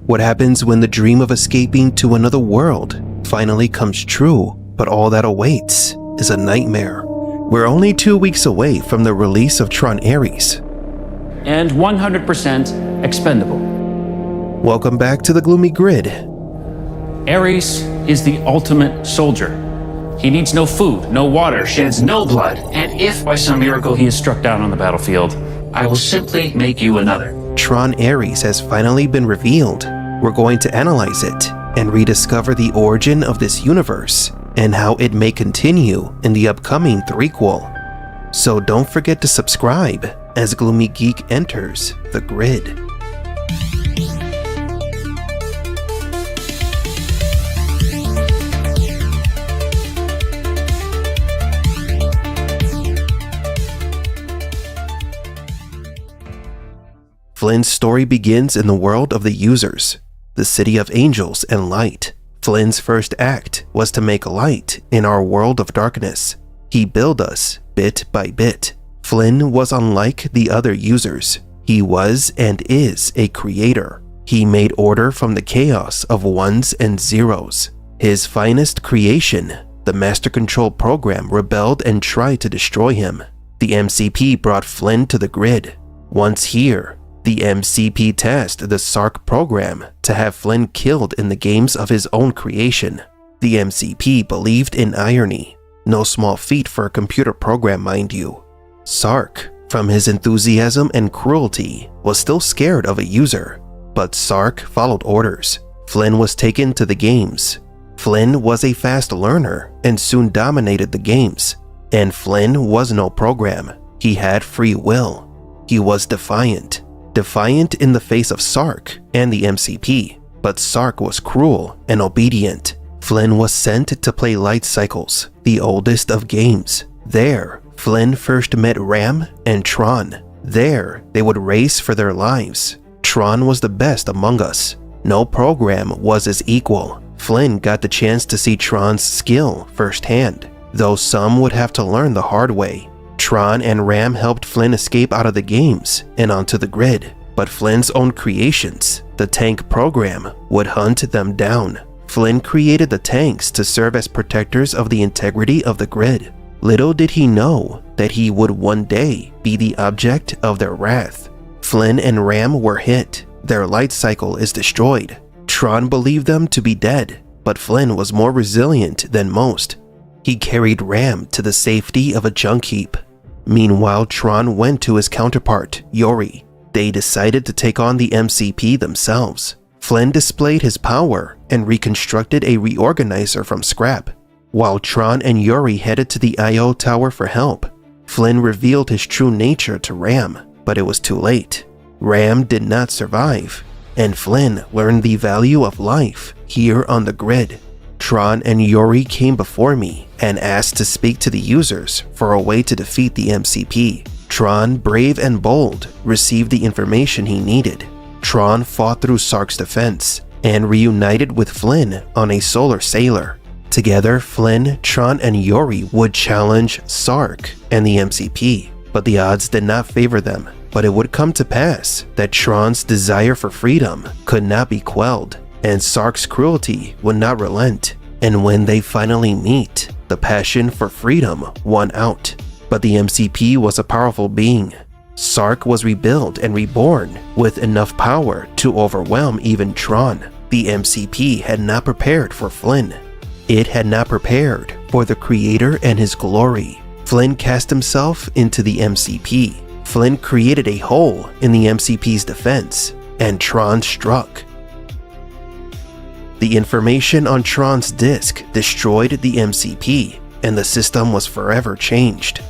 What happens when the dream of escaping to another world finally comes true, but all that awaits is a nightmare? We're only 2 weeks away from the release of TRON Ares. And 100% expendable. Welcome back to the Gloomy Grid. Ares is the ultimate soldier. He needs no food, no water, sheds no blood, and if by some miracle he is struck down on the battlefield, I will simply make you another. TRON Ares has finally been revealed. We're going to analyze it and rediscover the origin of this universe and how it may continue in the upcoming threequel. So don't forget to subscribe as Gloomy Geek enters the grid. Flynn's story begins in the world of the users, the city of angels and light. Flynn's first act was to make light in our world of darkness. He built us bit by bit. Flynn was unlike the other users. He was and is a creator. He made order from the chaos of ones and zeros. His finest creation, the Master Control program, rebelled and tried to destroy him. The MCP brought Flynn to the grid. Once here, the MCP tasked the SARC program to have Flynn killed in the games of his own creation. The MCP believed in irony, no small feat for a computer program, mind you. SARC, from his enthusiasm and cruelty, was still scared of a user, but SARC followed orders. Flynn was taken to the games. Flynn was a fast learner and soon dominated the games. And Flynn was no program. He had free will. He was defiant. Defiant in the face of SARC and the MCP, but SARC was cruel and obedient. Flynn was sent to play Light Cycles, the oldest of games. There, Flynn first met Ram and Tron. There, they would race for their lives. Tron was the best among us. No program was his equal. Flynn got the chance to see Tron's skill firsthand, though some would have to learn the hard way. Tron and Ram helped Flynn escape out of the games and onto the grid, but Flynn's own creations, the tank program, would hunt them down. Flynn created the tanks to serve as protectors of the integrity of the grid. Little did he know that he would one day be the object of their wrath. Flynn and Ram were hit. Their light cycle is destroyed. Tron believed them to be dead, but Flynn was more resilient than most. He carried Ram to the safety of a junk heap. Meanwhile, Tron went to his counterpart, Yori. They decided to take on the MCP themselves. Flynn displayed his power and reconstructed a reorganizer from scrap. While Tron and Yori headed to the IO tower for help, Flynn revealed his true nature to Ram, but it was too late. Ram did not survive, and Flynn learned the value of life here on the grid. Tron and Yori came before me and asked to speak to the users for a way to defeat the MCP. Tron, brave and bold, received the information he needed. Tron fought through SARC's defense and reunited with Flynn on a solar sailor. Together, Flynn, Tron, and Yori would challenge SARC and the MCP, but the odds did not favor them. But it would come to pass that Tron's desire for freedom could not be quelled, and SARC's cruelty would not relent. And when they finally meet, the passion for freedom won out. But the MCP was a powerful being. SARC was rebuilt and reborn with enough power to overwhelm even Tron. The MCP had not prepared for Flynn. It had not prepared for the Creator and his glory. Flynn cast himself into the MCP. Flynn created a hole in the MCP's defense, and Tron struck. The information on Tron's disk destroyed the MCP, and the system was forever changed.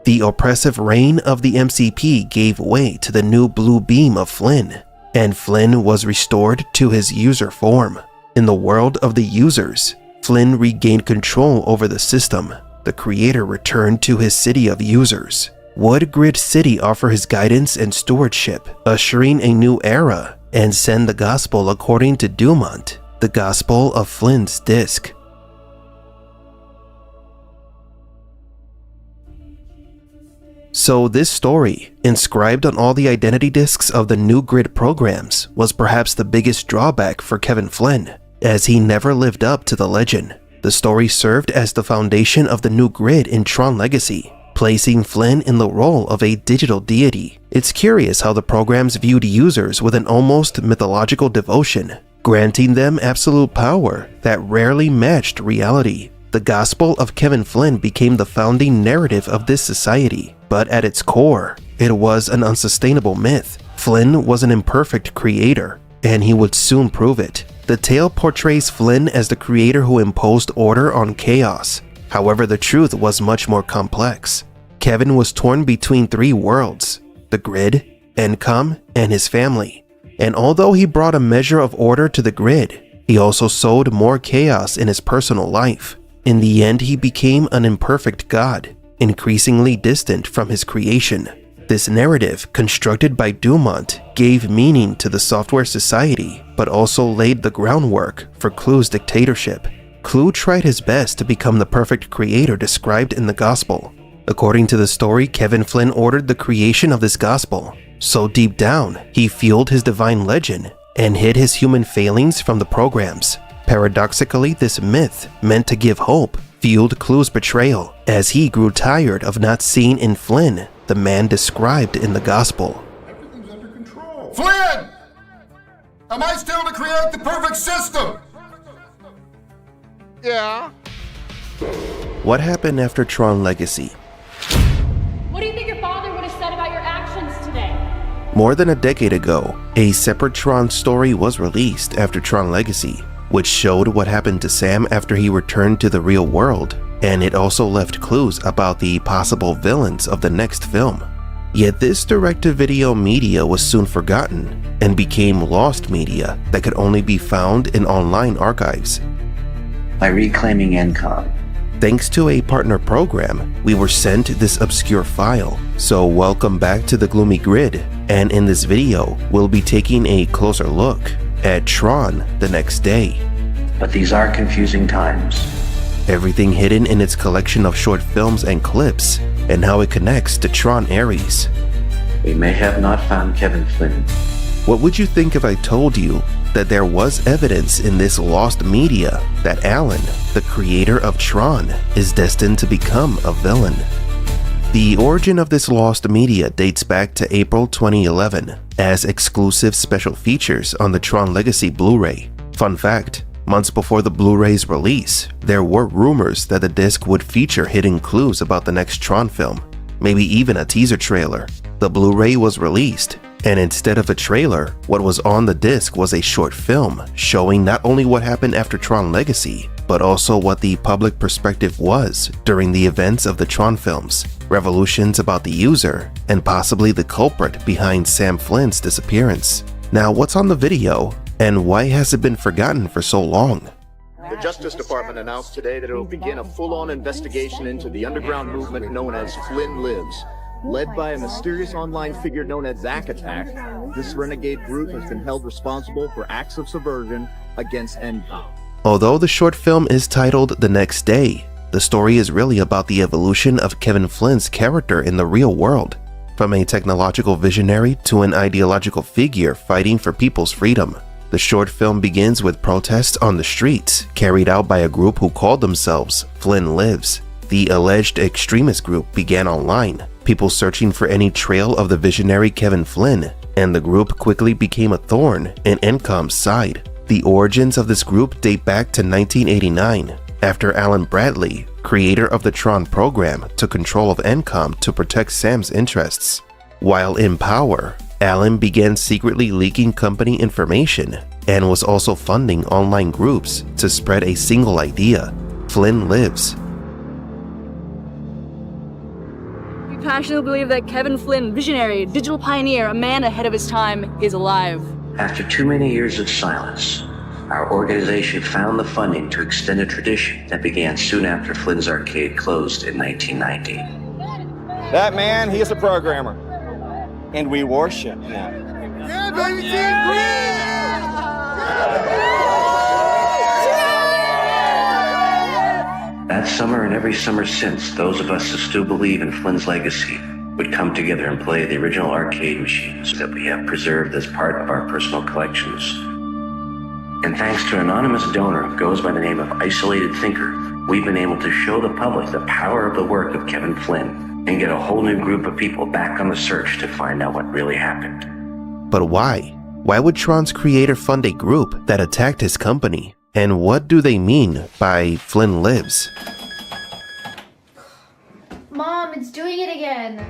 The oppressive reign of the MCP gave way to the new blue beam of Flynn, and Flynn was restored to his user form. In the world of the users, Flynn regained control over the system. The Creator returned to his city of users. Would Grid City offer his guidance and stewardship, ushering a new era, and send the gospel according to Dumont, the gospel of Flynn's disk? So this story, inscribed on all the identity discs of the new Grid programs, was perhaps the biggest drawback for Kevin Flynn, as he never lived up to the legend. The story served as the foundation of the new Grid in Tron Legacy, placing Flynn in the role of a digital deity. It's curious how the programs viewed users with an almost mythological devotion, granting them absolute power that rarely matched reality. The gospel of Kevin Flynn became the founding narrative of this society, but at its core, it was an unsustainable myth. Flynn was an imperfect creator, and he would soon prove it. The tale portrays Flynn as the creator who imposed order on chaos. However, the truth was much more complex. Kevin was torn between three worlds: the Grid, Encom, and his family. And although he brought a measure of order to the Grid, he also sowed more chaos in his personal life. In the end, he became an imperfect god, increasingly distant from his creation. This narrative, constructed by Dumont, gave meaning to the software society, but also laid the groundwork for Clue's dictatorship. Clue tried his best to become the perfect creator described in the gospel. According to the story, Kevin Flynn ordered the creation of this gospel, so deep down, he fueled his divine legend and hid his human failings from the programs. Paradoxically, this myth, meant to give hope, fueled Clue's betrayal, as he grew tired of not seeing in Flynn the man described in the gospel. Everything's under control. Flynn! Am I still to create the perfect system? Yeah. What happened after Tron Legacy? What do you think your father would have said about your actions today? More than a decade ago, a separate Tron story was released after Tron Legacy, which showed what happened to Sam after he returned to the real world, and it also left clues about the possible villains of the next film. Yet this direct-to-video media was soon forgotten and became lost media that could only be found in online archives. By reclaiming Encom. Thanks to a partner program, we were sent this obscure file. So welcome back to the Gloomy Grid, and in this video, we'll be taking a closer look at Tron the Next Day. But these are confusing times. Everything hidden in its collection of short films and clips, and how it connects to Tron Ares. We may have not found Kevin Flynn. What would you think if I told you that there was evidence in this lost media that Alan, the creator of Tron, is destined to become a villain? The origin of this lost media dates back to April 2011 as exclusive special features on the Tron Legacy Blu-ray. Fun fact, months before the Blu-ray's release, there were rumors that the disc would feature hidden clues about the next Tron film, maybe even a teaser trailer. The Blu-ray was released, and instead of a trailer, what was on the disc was a short film showing not only what happened after Tron Legacy, but also what the public perspective was during the events of the Tron films, revolutions about the user, and possibly the culprit behind Sam Flynn's disappearance. Now, what's on the video, and why has it been forgotten for so long? The Justice Department announced today that it will begin a full-on investigation into the underground movement known as Flynn Lives. Led by a mysterious online figure known as Zack Attack, this renegade group has been held responsible for acts of subversion against Encom. Although the short film is titled The Next Day, the story is really about the evolution of Kevin Flynn's character in the real world, from a technological visionary to an ideological figure fighting for people's freedom. The short film begins with protests on the streets, carried out by a group who called themselves Flynn Lives. The alleged extremist group began online, people searching for any trail of the visionary Kevin Flynn, and the group quickly became a thorn in Encom's side. The origins of this group date back to 1989, after Alan Bradley, creator of the Tron program, took control of Encom to protect Sam's interests. While in power, Alan began secretly leaking company information and was also funding online groups to spread a single idea: Flynn Lives. We passionately believe that Kevin Flynn, visionary, digital pioneer, a man ahead of his time, is alive. After too many years of silence, our organization found the funding to extend a tradition that began soon after Flynn's Arcade closed in 1990. That man, he is a programmer, and we worship him. That summer and every summer since, those of us who still believe in Flynn's legacy would come together and play the original arcade machines that we have preserved as part of our personal collections. And thanks to an anonymous donor who goes by the name of Isolated Thinker, we've been able to show the public the power of the work of Kevin Flynn and get a whole new group of people back on the search to find out what really happened. But why? Why would Tron's creator fund a group that attacked his company? And what do they mean by Flynn lives? Mom, it's doing it again.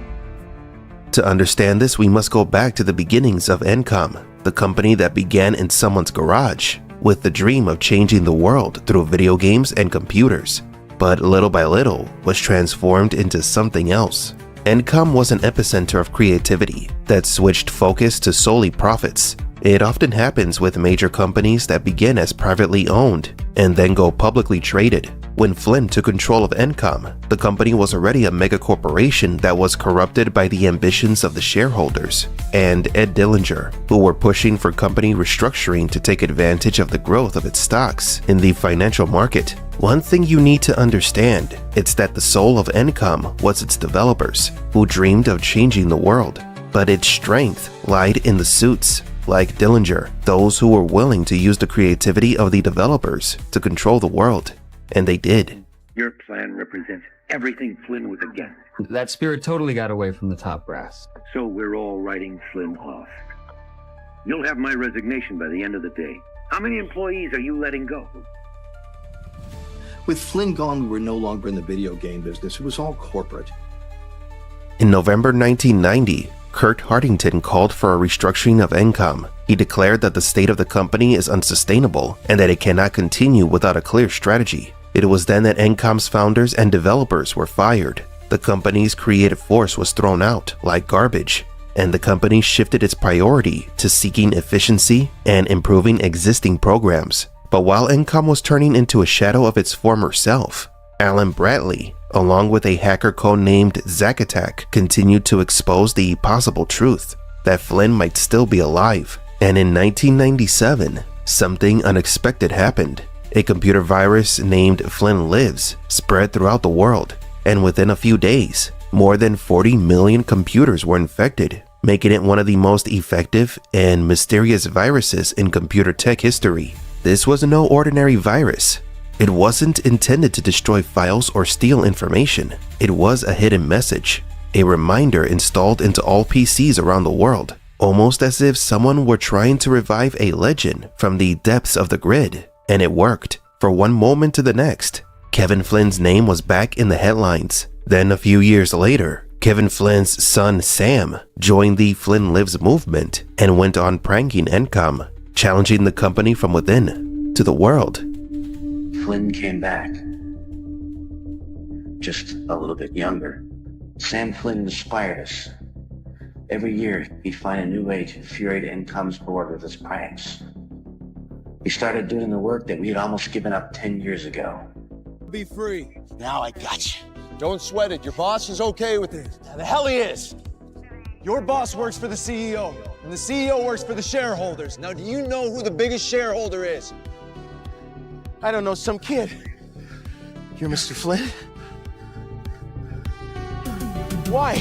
To understand this, we must go back to the beginnings of Encom, the company that began in someone's garage with the dream of changing the world through video games and computers, but little by little was transformed into something else. Encom was an epicenter of creativity that switched focus to solely profits. It often happens with major companies that begin as privately owned and then go publicly traded. When Flynn took control of Encom, the company was already a mega corporation that was corrupted by the ambitions of the shareholders and Ed Dillinger, who were pushing for company restructuring to take advantage of the growth of its stocks in the financial market. One thing you need to understand is that the soul of Encom was its developers, who dreamed of changing the world, but its strength lied in the suits. Like Dillinger, those who were willing to use the creativity of the developers to control the world. And they did. Your plan represents everything Flynn was against. That spirit totally got away from the top brass. So we're all writing Flynn off. You'll have my resignation by the end of the day. How many employees are you letting go? With Flynn gone, we were no longer in the video game business. It was all corporate. In November 1990, Kurt Hartington called for a restructuring of Encom. He declared that the state of the company is unsustainable and that it cannot continue without a clear strategy. It was then that Encom's founders and developers were fired. The company's creative force was thrown out like garbage, and the company shifted its priority to seeking efficiency and improving existing programs. But while Encom was turning into a shadow of its former self, Alan Bradley, along with a hacker codenamed Zackattack, continued to expose the possible truth that Flynn might still be alive. And in 1997, something unexpected happened. A computer virus named Flynn Lives spread throughout the world, and within a few days, more than 40 million computers were infected, making it one of the most effective and mysterious viruses in computer tech history. This was no ordinary virus. It wasn't intended to destroy files or steal information. It was a hidden message, a reminder installed into all PCs around the world, almost as if someone were trying to revive a legend from the depths of the grid. And it worked. For one moment to the next, Kevin Flynn's name was back in the headlines. Then a few years later, Kevin Flynn's son Sam joined the Flynn Lives movement and went on pranking Encom, challenging the company from within to the world. Flynn came back, just a little bit younger. Sam Flynn inspired us. Every year, he'd find a new way to infuriate Encom's board with his pranks. He started doing the work that we had almost given up 10 years ago. Be free. Now I got you. Don't sweat it. Your boss is okay with it. The hell he is. Your boss works for the CEO, and the CEO works for the shareholders. Now, do you know who the biggest shareholder is? I don't know, some kid. You're Mr. Flynn? Why?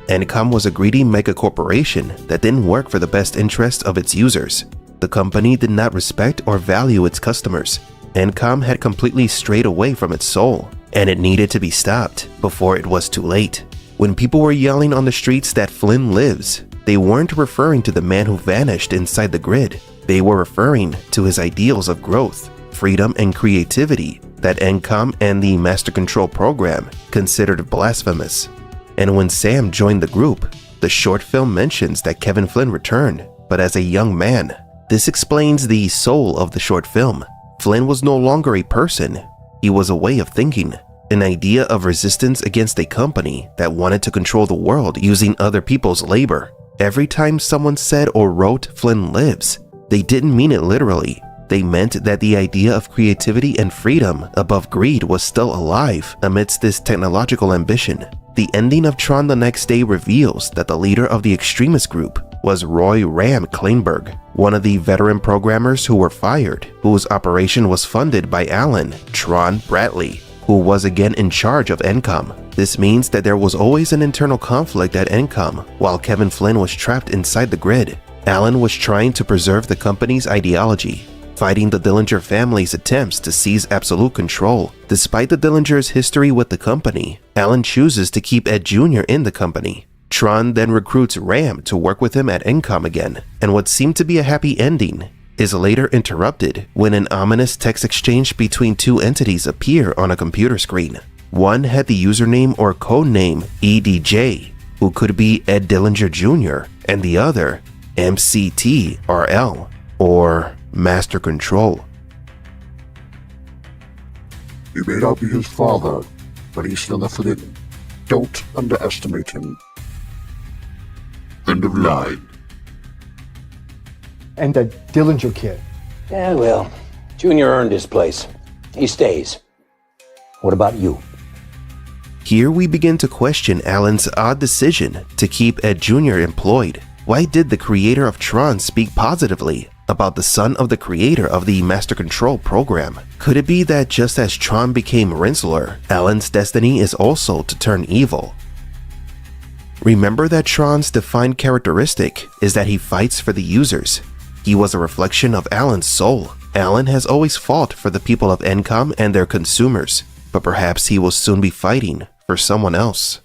Encom was a greedy mega corporation that didn't work for the best interest of its users. The company did not respect or value its customers. Encom had completely strayed away from its soul, and it needed to be stopped before it was too late. When people were yelling on the streets that Flynn lives, they weren't referring to the man who vanished inside the grid. They were referring to his ideals of growth, freedom, and creativity that Encom and the Master Control program considered blasphemous. And when Sam joined the group, the short film mentions that Kevin Flynn returned, but as a young man. This explains the soul of the short film. Flynn was no longer a person. He was a way of thinking, an idea of resistance against a company that wanted to control the world using other people's labor. Every time someone said or wrote Flynn lives, they didn't mean it literally. They meant that the idea of creativity and freedom above greed was still alive amidst this technological ambition. The ending of Tron the Next Day reveals that the leader of the extremist group was Roy Ram Kleinberg, one of the veteran programmers who were fired, whose operation was funded by Alan Tron Bradley, who was again in charge of ENCOM. This means that there was always an internal conflict at ENCOM, while Kevin Flynn was trapped inside the grid. Alan was trying to preserve the company's ideology, fighting the Dillinger family's attempts to seize absolute control. Despite the Dillingers' history with the company, Alan chooses to keep Ed Jr. in the company. Tron then recruits Ram to work with him at ENCOM again, and what seemed to be a happy ending is later interrupted when an ominous text exchange between two entities appear on a computer screen. One had the username or codename EDJ, who could be Ed Dillinger Jr., and the other MCTRL, or Master Control. You may not be his father, but he's still a Flynn. Don't underestimate him. End of line. And the Dillinger kid. Yeah, well, Junior earned his place. He stays. What about you? Here we begin to question Alan's odd decision to keep Ed Jr. employed. Why did the creator of Tron speak positively about the son of the creator of the Master Control program? Could it be that just as Tron became Rinsler, Alan's destiny is also to turn evil? Remember that Tron's defined characteristic is that he fights for the users. He was a reflection of Alan's soul. Alan has always fought for the people of ENCOM and their consumers, but perhaps he will soon be fighting for someone else.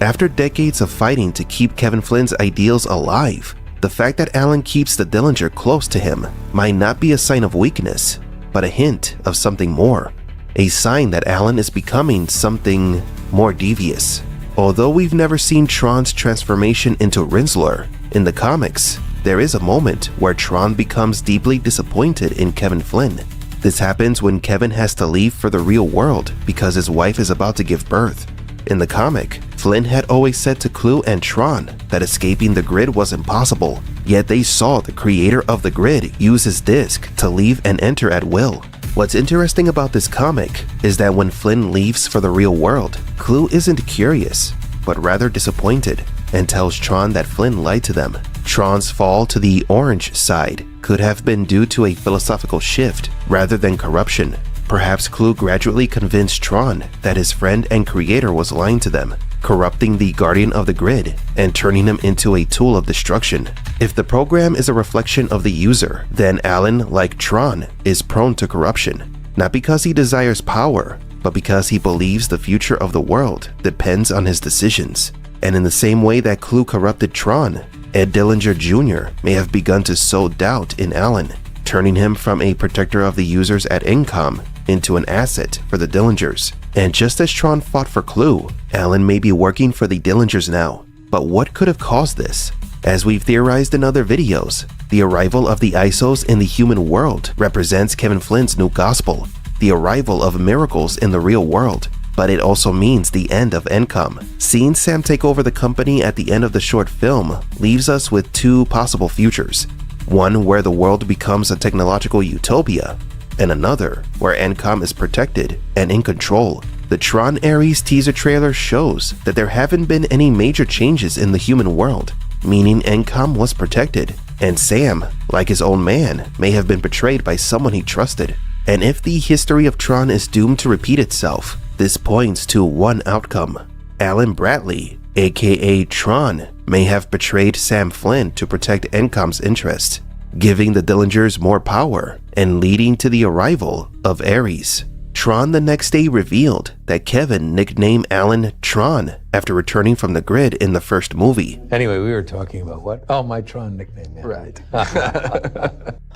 After decades of fighting to keep Kevin Flynn's ideals alive, the fact that Alan keeps the Dillinger close to him might not be a sign of weakness, but a hint of something more. A sign that Alan is becoming something more devious. Although we've never seen Tron's transformation into Rinsler, in the comics, there is a moment where Tron becomes deeply disappointed in Kevin Flynn. This happens when Kevin has to leave for the real world because his wife is about to give birth. In the comic, Flynn had always said to Clue and Tron that escaping the grid was impossible, yet they saw the creator of the grid use his disc to leave and enter at will. What's interesting about this comic is that when Flynn leaves for the real world, Clue isn't curious, but rather disappointed, and tells Tron that Flynn lied to them. Tron's fall to the orange side could have been due to a philosophical shift rather than corruption. Perhaps Clue gradually convinced Tron that his friend and creator was lying to them, corrupting the guardian of the grid and turning him into a tool of destruction. If the program is a reflection of the user, then Alan, like Tron, is prone to corruption, not because he desires power, but because he believes the future of the world depends on his decisions. And in the same way that Clue corrupted Tron, Ed Dillinger Jr. may have begun to sow doubt in Alan, turning him from a protector of the users at ENCOM into an asset for the Dillingers. And just as Tron fought for Clue, Alan may be working for the Dillingers now. But what could have caused this? As we've theorized in other videos, the arrival of the ISOs in the human world represents Kevin Flynn's new gospel, the arrival of miracles in the real world. But it also means the end of ENCOM. Seeing Sam take over the company at the end of the short film leaves us with two possible futures. One where the world becomes a technological utopia, and another where ENCOM is protected and in control. The Tron Ares teaser trailer shows that there haven't been any major changes in the human world, meaning ENCOM was protected, and Sam, like his own man, may have been betrayed by someone he trusted. And if the history of Tron is doomed to repeat itself, this points to one outcome. Alan Bradley, aka Tron, may have betrayed Sam Flynn to protect ENCOM's interest, giving the Dillingers more power and leading to the arrival of Ares. Tron the next day revealed that Kevin nicknamed Alan Tron after returning from the grid in the first movie. Anyway, we were talking about what? Oh, my Tron nickname. Yeah. Right.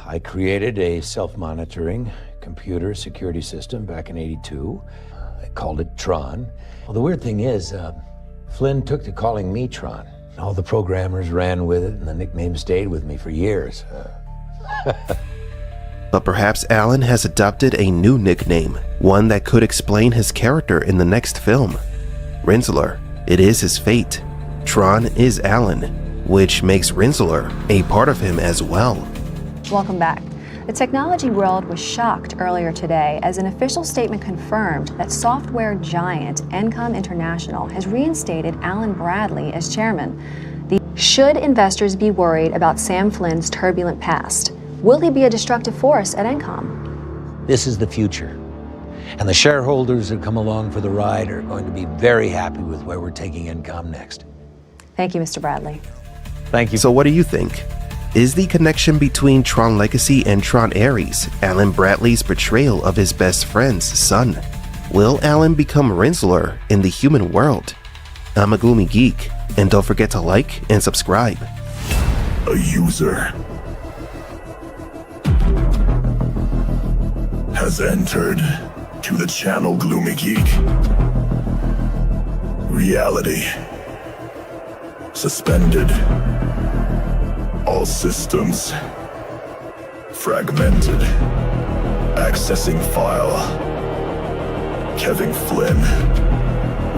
I created a self-monitoring computer security system back in '82. I called it Tron. Well, the weird thing is, Flynn took to calling me Tron. All the programmers ran with it, and the nickname stayed with me for years. But perhaps Alan has adopted a new nickname, one that could explain his character in the next film. Rinsler. It is his fate. Tron is Alan, which makes Rinsler a part of him as well. Welcome back. The technology world was shocked earlier today as an official statement confirmed that software giant ENCOM International has reinstated Alan Bradley as chairman. The Should investors be worried about Sam Flynn's turbulent past? Will he be a destructive force at Encom? This is the future. And the shareholders who come along for the ride are going to be very happy with where we're taking Encom next. Thank you, Mr. Bradley. Thank you. So what do you think? Is the connection between Tron Legacy and Tron Ares Alan Bradley's portrayal of his best friend's son? Will Alan become Rinsler in the human world? I'm a Gloomy Geek, and don't forget to like and subscribe. A user has entered to the channel Gloomy Geek. Reality suspended. All systems fragmented. Accessing file. Kevin Flynn,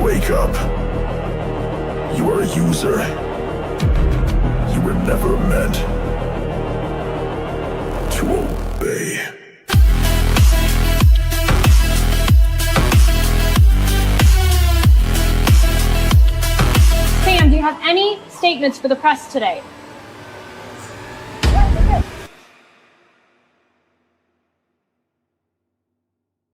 wake up. You are a user. You were never meant to obey. Sam, do you have any statements for the press today?